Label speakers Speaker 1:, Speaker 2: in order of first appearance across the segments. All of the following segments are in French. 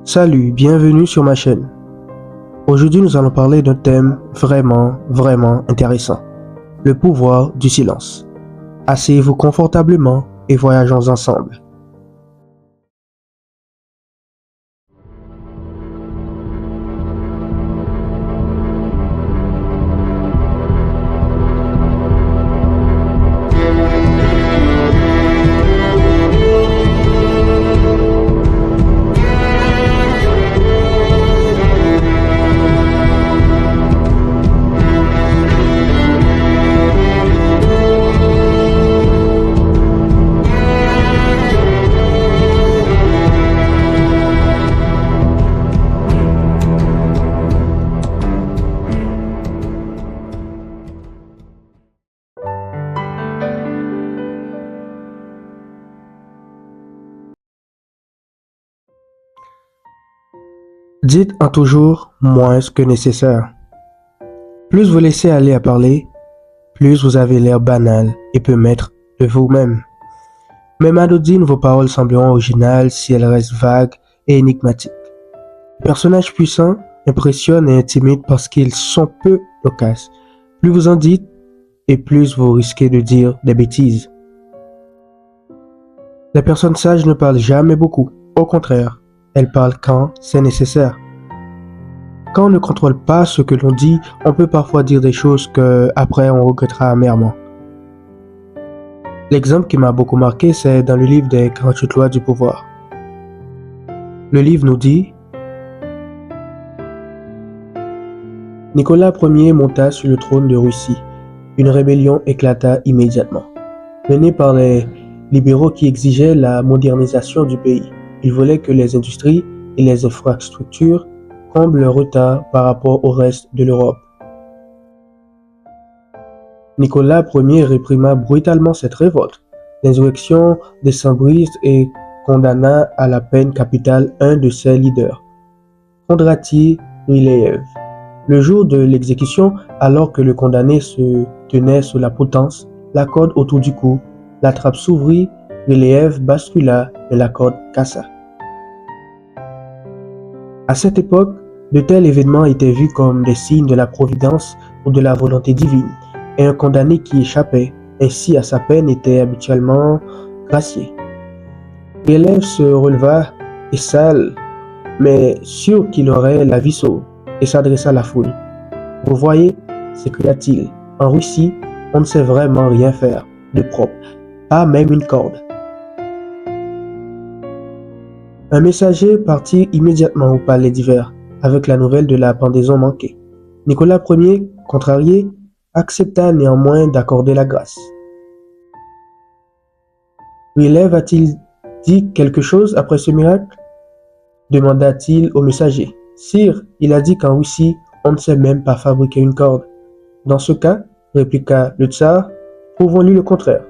Speaker 1: Salut, bienvenue sur ma chaîne. Aujourd'hui, nous allons parler d'un thème vraiment intéressant. Le pouvoir du silence. Asseyez-vous confortablement et voyageons ensemble. Dites en toujours moins que nécessaire. Plus vous laissez aller à parler, plus vous avez l'air banal et peu maître de vous-même. Même anodines, vos paroles sembleront originales si elles restent vagues et énigmatiques. Les personnages puissants impressionnent et intimident parce qu'ils sont peu loquaces. Plus vous en dites, et plus vous risquez de dire des bêtises. Les personnes sages ne parlent jamais beaucoup. Au contraire, elles parlent quand c'est nécessaire. Quand on ne contrôle pas ce que l'on dit, on peut parfois dire des choses que après on regrettera amèrement. L'exemple qui m'a beaucoup marqué, c'est dans le livre des 48 lois du pouvoir. Le livre nous dit: Nicolas Ier monta sur le trône de Russie. Une rébellion éclata immédiatement. Menée par les libéraux qui exigeaient la modernisation du pays, ils voulaient que les industries et les infrastructures comblent le retard par rapport au reste de l'Europe. Nicolas Ier réprima brutalement cette révolte. L'insurrection décembriste et condamna à la peine capitale un de ses leaders, Kondrathy Ryleïev. Le jour de l'exécution, alors que le condamné se tenait sous la potence, la corde autour du cou, la trappe s'ouvrit, Ryleïev bascula et la corde cassa. À cette époque, de tels événements étaient vus comme des signes de la providence ou de la volonté divine, et un condamné qui échappait ainsi à sa peine était habituellement gracié. Ryleïev se releva et sale, mais sûr qu'il aurait la vie sauve, et s'adressa à la foule. « Vous voyez, s'écria-t-il, en Russie, on ne sait vraiment rien faire de propre, pas même une corde. » Un messager partit immédiatement au palais d'hiver avec la nouvelle de la pendaison manquée. Nicolas Ier, contrarié, accepta néanmoins d'accorder la grâce. Ryleïev a-t-il dit quelque chose après ce miracle? Demanda-t-il au messager. Sire, il a dit qu'en Russie, on ne sait même pas fabriquer une corde. Dans ce cas, répliqua le tsar, prouvons-lui le contraire.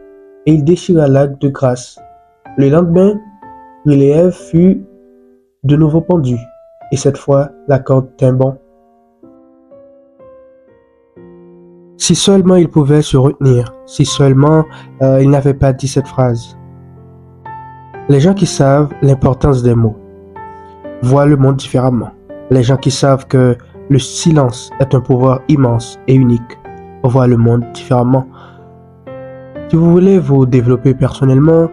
Speaker 1: Et il déchira l'acte de grâce. Le lendemain, Ryleïev fut de nouveau pendu, et cette fois, la corde tint bon. Si seulement il pouvait se retenir, si seulement il n'avait pas dit cette phrase. Les gens qui savent l'importance des mots voient le monde différemment. Les gens qui savent que le silence est un pouvoir immense et unique voient le monde différemment. Si vous voulez vous développer personnellement,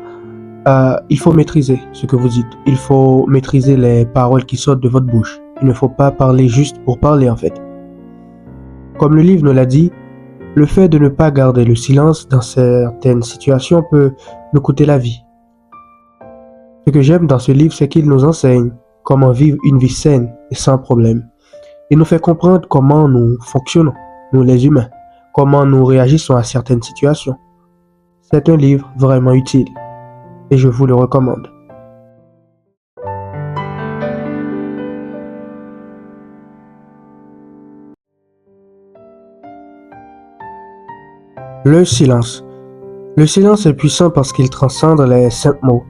Speaker 1: il faut maîtriser ce que vous dites. Il faut maîtriser les paroles qui sortent de votre bouche. Il ne faut pas parler juste pour parler en fait. Comme le livre nous l'a dit, le fait de ne pas garder le silence dans certaines situations peut nous coûter la vie. Ce que j'aime dans ce livre, c'est qu'il nous enseigne comment vivre une vie saine et sans problème. Il nous fait comprendre comment nous fonctionnons, nous les humains, comment nous réagissons à certaines situations. C'est un livre vraiment utile et je vous le recommande. Le silence. Le silence est puissant parce qu'il transcende les simples mots,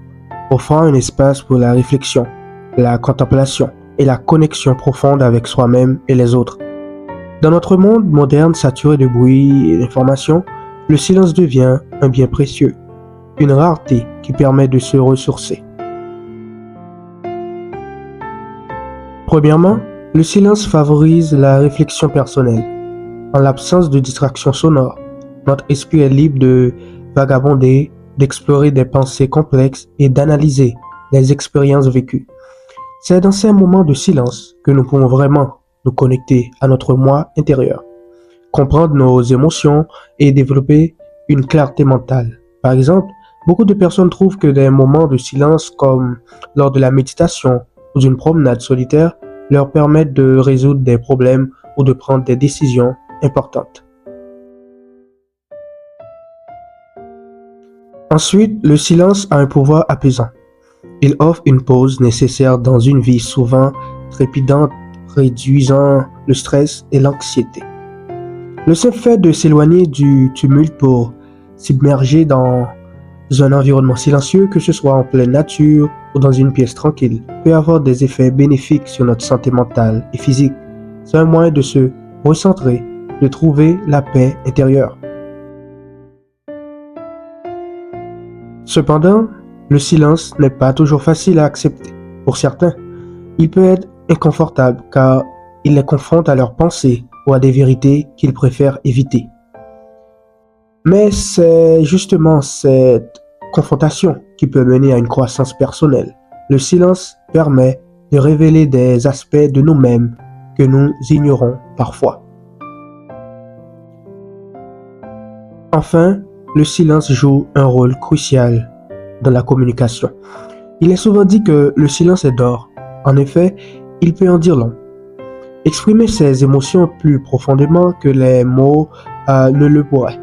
Speaker 1: offrant un espace pour la réflexion, la contemplation et la connexion profonde avec soi-même et les autres. Dans notre monde moderne saturé de bruit et d'informations, le silence devient un bien précieux, une rareté qui permet de se ressourcer. Premièrement, le silence favorise la réflexion personnelle. En l'absence de distraction sonore, notre esprit est libre de vagabonder, d'explorer des pensées complexes et d'analyser les expériences vécues. C'est dans ces moments de silence que nous pouvons vraiment nous connecter à notre moi intérieur, comprendre nos émotions et développer une clarté mentale. Par exemple, beaucoup de personnes trouvent que des moments de silence comme lors de la méditation ou d'une promenade solitaire leur permettent de résoudre des problèmes ou de prendre des décisions importantes. Ensuite, le silence a un pouvoir apaisant. Il offre une pause nécessaire dans une vie souvent trépidante, réduisant le stress et l'anxiété. Le seul fait de s'éloigner du tumulte pour s'immerger dans un environnement silencieux, que ce soit en pleine nature ou dans une pièce tranquille, peut avoir des effets bénéfiques sur notre santé mentale et physique. C'est un moyen de se recentrer, de trouver la paix intérieure. Cependant, le silence n'est pas toujours facile à accepter. Pour certains, il peut être inconfortable car il les confronte à leurs pensées ou à des vérités qu'ils préfèrent éviter. Mais c'est justement cette confrontation qui peut mener à une croissance personnelle. Le silence permet de révéler des aspects de nous-mêmes que nous ignorons parfois. Enfin, le silence joue un rôle crucial dans la communication. Il est souvent dit que le silence est d'or. En effet, il peut en dire long. Exprimer ses émotions plus profondément que les mots ne le pourraient.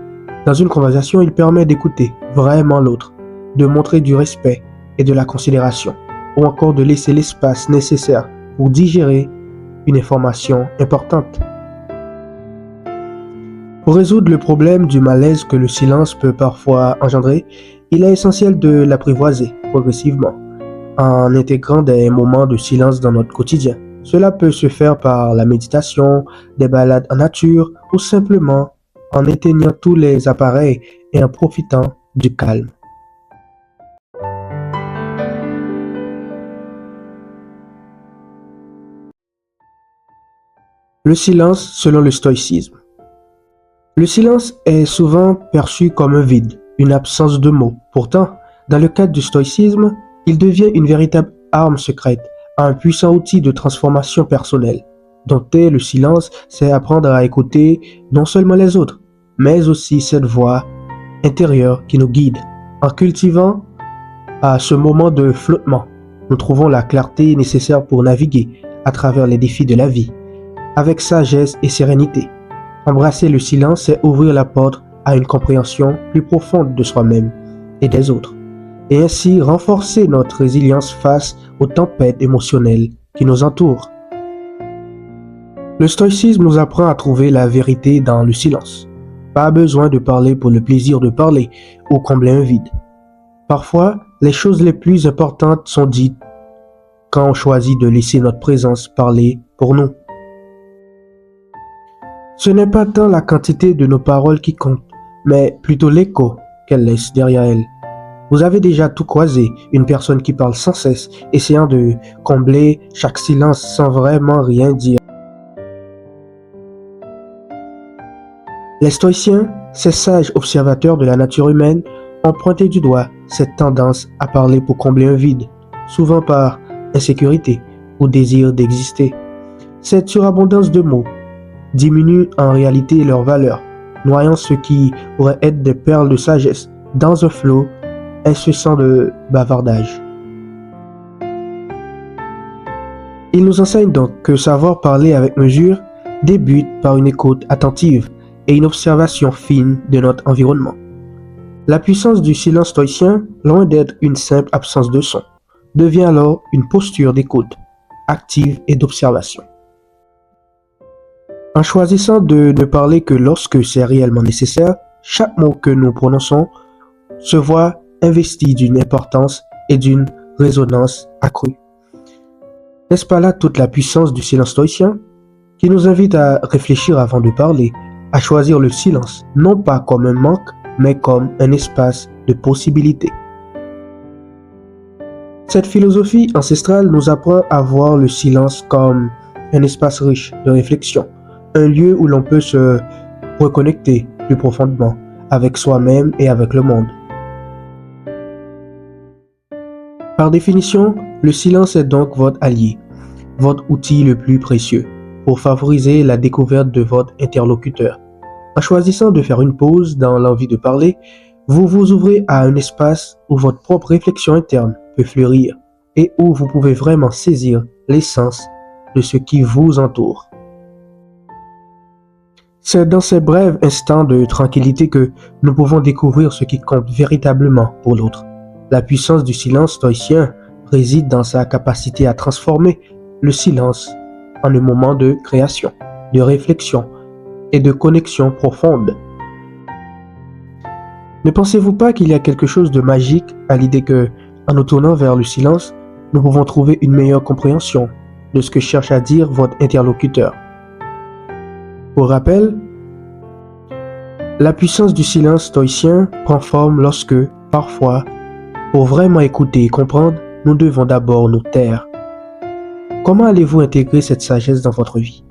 Speaker 1: Dans une conversation, il permet d'écouter vraiment l'autre, de montrer du respect et de la considération, ou encore de laisser l'espace nécessaire pour digérer une information importante. Pour résoudre le problème du malaise que le silence peut parfois engendrer, il est essentiel de l'apprivoiser progressivement, en intégrant des moments de silence dans notre quotidien. Cela peut se faire par la méditation, des balades en nature ou simplement en éteignant tous les appareils et en profitant du calme. Le silence selon le stoïcisme. Le silence est souvent perçu comme un vide, une absence de mots. Pourtant, dans le cadre du stoïcisme, il devient une véritable arme secrète, un puissant outil de transformation personnelle. Dompter le silence, c'est apprendre à écouter non seulement les autres, mais aussi cette voix intérieure qui nous guide. En cultivant à ce moment de flottement, nous trouvons la clarté nécessaire pour naviguer à travers les défis de la vie, avec sagesse et sérénité. Embrasser le silence, c'est ouvrir la porte à une compréhension plus profonde de soi-même et des autres, et ainsi renforcer notre résilience face aux tempêtes émotionnelles qui nous entourent. Le stoïcisme nous apprend à trouver la vérité dans le silence. Pas besoin de parler pour le plaisir de parler ou combler un vide. Parfois, les choses les plus importantes sont dites quand on choisit de laisser notre présence parler pour nous. Ce n'est pas tant la quantité de nos paroles qui compte, mais plutôt l'écho qu'elles laissent derrière elles. Vous avez déjà tout croisé, une personne qui parle sans cesse, essayant de combler chaque silence sans vraiment rien dire. Les stoïciens, ces sages observateurs de la nature humaine, ont pointé du doigt cette tendance à parler pour combler un vide, souvent par insécurité ou désir d'exister. Cette surabondance de mots diminue en réalité leur valeur, noyant ce qui pourrait être des perles de sagesse dans un flot incessant de bavardage. Il nous enseigne donc que savoir parler avec mesure débute par une écoute attentive et une observation fine de notre environnement. La puissance du silence stoïcien, loin d'être une simple absence de son, devient alors une posture d'écoute, active et d'observation. En choisissant de ne parler que lorsque c'est réellement nécessaire, chaque mot que nous prononçons se voit investi d'une importance et d'une résonance accrue. N'est-ce pas là toute la puissance du silence stoïcien, qui nous invite à réfléchir avant de parler, à choisir le silence, non pas comme un manque, mais comme un espace de possibilités. Cette philosophie ancestrale nous apprend à voir le silence comme un espace riche de réflexion, un lieu où l'on peut se reconnecter plus profondément avec soi-même et avec le monde. Par définition, le silence est donc votre allié, votre outil le plus précieux pour favoriser la découverte de votre interlocuteur. En choisissant de faire une pause dans l'envie de parler, vous vous ouvrez à un espace où votre propre réflexion interne peut fleurir et où vous pouvez vraiment saisir l'essence de ce qui vous entoure. C'est dans ces brefs instants de tranquillité que nous pouvons découvrir ce qui compte véritablement pour l'autre. La puissance du silence stoïcien réside dans sa capacité à transformer le silence en un moment de création, de réflexion et de connexion profonde. Ne pensez-vous pas qu'il y a quelque chose de magique à l'idée que, en nous tournant vers le silence, nous pouvons trouver une meilleure compréhension de ce que cherche à dire votre interlocuteur? Pour rappel, la puissance du silence stoïcien prend forme lorsque, parfois, pour vraiment écouter et comprendre, nous devons d'abord nous taire. Comment allez-vous intégrer cette sagesse dans votre vie?